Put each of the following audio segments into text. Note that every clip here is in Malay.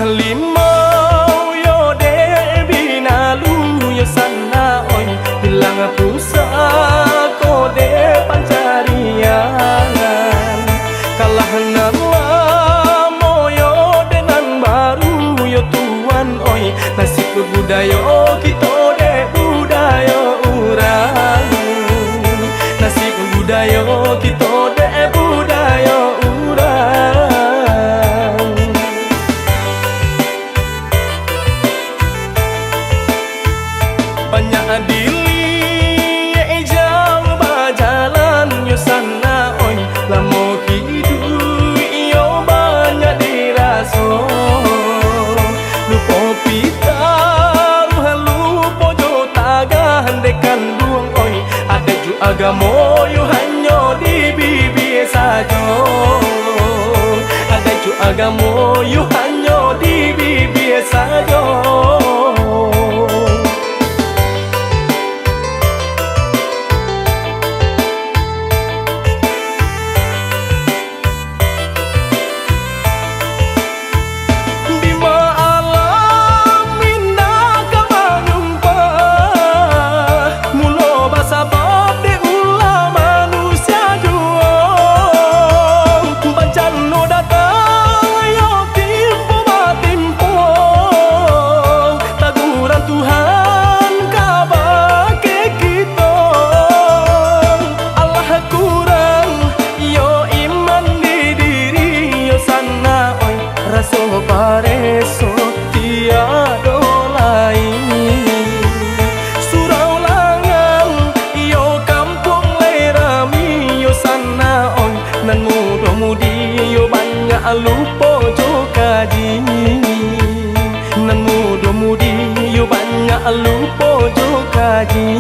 limau yo de binalu yo sana oi hilang pusaka de pancarian kalah nan lamo yo dengan baru yo tuan oi nasib budaya kita de budaya urang nasib budaya kita de budaya urang banyak dili jauh berjalan yo sana oi lamo hidup yo banyak diraso lupa pita lupa jo tagah dekan buang oi ada ju agamo yo hanya di bibir saja ada ju agamo yo hanya di bibir saja. Pareso tiada lain surau langang yo kampung lerami yo sana oi nan muda-mudi yo banyak lupa jo kaji nan muda-mudi yo banyak lupa jo kaji.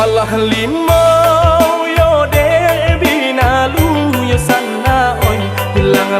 Allah limau yo de binalu yo sana oi hilang